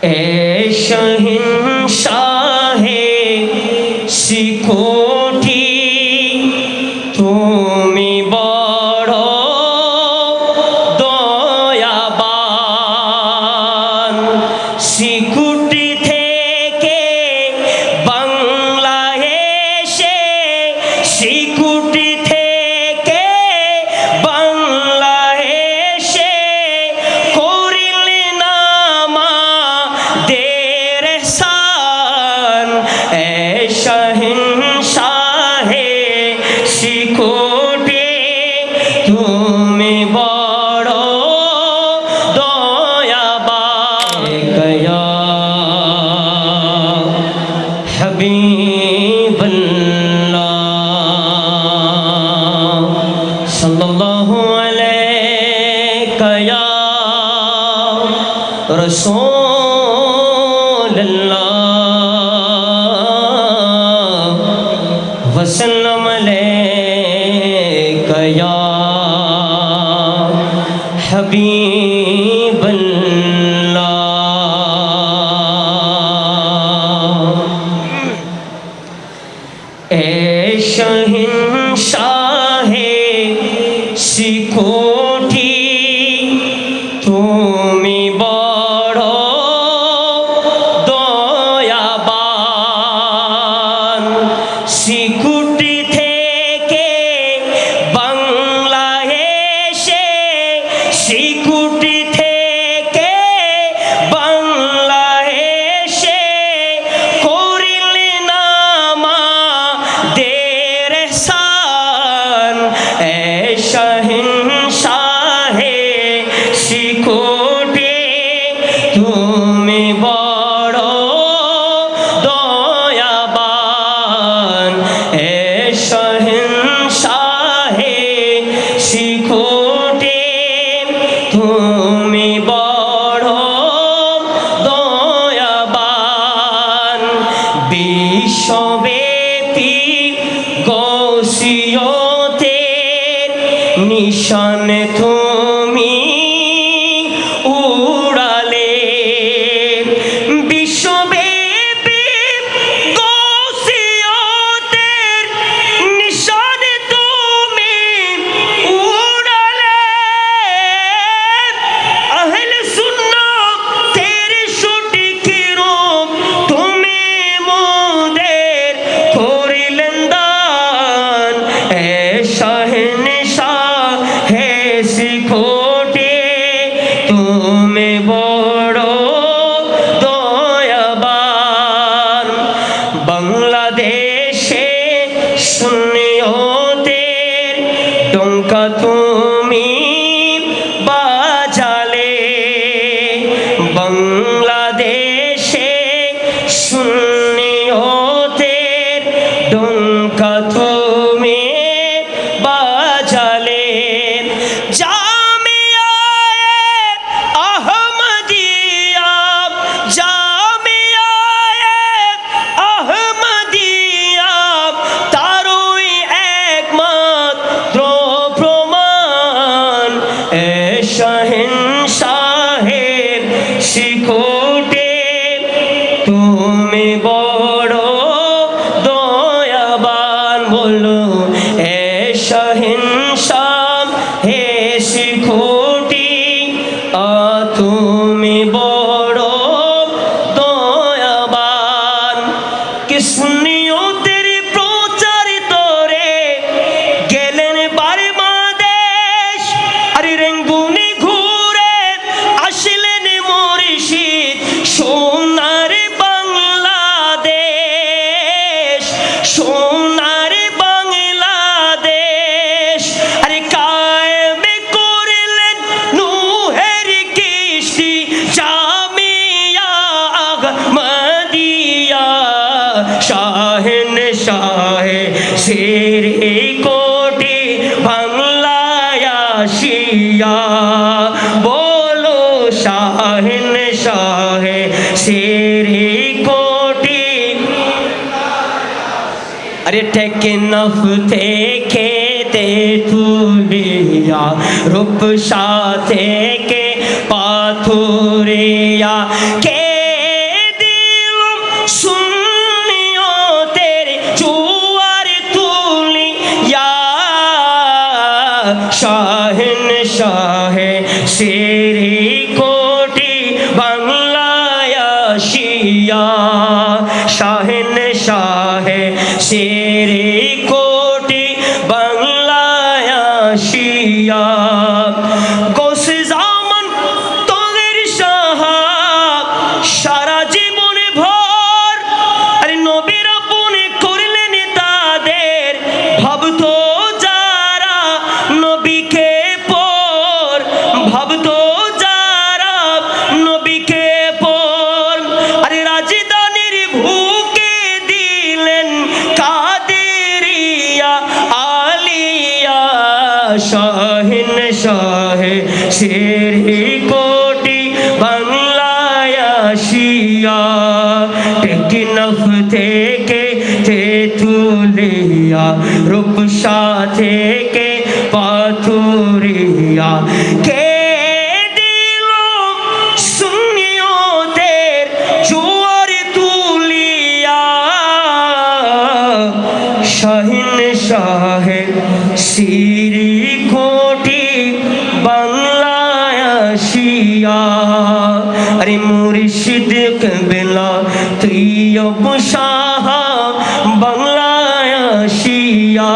ए शहंशाहे शिकोटी तुमी बड़ो दयाबान शिकुटी थेके बांग्लादेशे शिकुटी थेके बांग्लादेशे करिले ना आमादेर एहसान ए शहंशाहे शिकोटी तुमी बड़ो दयाबान गया हबीबल्लाह सल्लल्लाहु अलैहि या रसूलल्लाह वसल्लम अलैका या हबीबल्लाह ए शहंशाहे शिकोटी तुमी बड़ो दयाबान शिकुटी थेके बांग्लादेशे शिकुटी थेके बांग्लादेशे करिले ना आमादेर एहसान ए शहंशाहे शिकोटी तुमी बड़ो दयाबान ए शहंशाहे शिकोटी तुमी बड़ो दयाबान विश्वव्यापी गौसियतेर निशान तुमी उड़ाले विश्वव्यापी गौसियतेर निशान तुमी उड़ाले अहले सुन्नतेर सटीकेरो तुमी मोদের করিলেন দান এ शहंशाहे शिकोटी तुमी बड़ो दयाबान बांग्लादेशे सुन्नियतेर डंका तुमी बाजाले बांग्लादेशे सुन्नियतेर डंका तुमी बाजाले जामियाए अहमदिया जामियाए अहमदिया तारोई एकमात्र प्रमाण ए शहंशाहे शिकोटी तुमी बड़ो दयाबान बोलो ए शहंशाहे शिकोटी तुमी बड़ो दयाबान किस नियतेर प्रचारितरे गेलेन बार्मादेश आरे रेंगुनी घुरे आसिलेन मुर्शिद सोनार बांग्लादेश सोनार बांग्लादेश आरे कायम करिलेन नूहेर किस्ती जामिया अहमदिया शहंशाहे शिकोटी बांग्लाय आसिया बोलो शहंशाहे शिकोटी अरे टेकनाफ थेके तेतुलिया रूपसा थेके पाथुरिया के আসিয়া শাহেন শাহে শেরে কোটি বাংলায় আসিয়া গোসে জামান তোদের সাহা সারা জীবন ভর আরে নবীর আপনে করলেন তাদের ভাবতো যারা নবীকে পর ভাবতো যারা নবীকে পর আরে রাজধানীর ভুকে দিলেন কাদেরিয়া আলিয়া শাহিন শাহে শেরে কোটি বাংলায় আসিয়া টেকনাফ থেকে তেঁতুলিয়া রূপসা থেকে পাথুরিয়া কে দিল সুন্নিয়তের জোয়ার তুলিয়া শাহিন শাহে সিরি কোটি বাংলায় আসিয়া আরে মুর্শিদ কেবলা তুই অবসাহা বাংলায় আসিয়া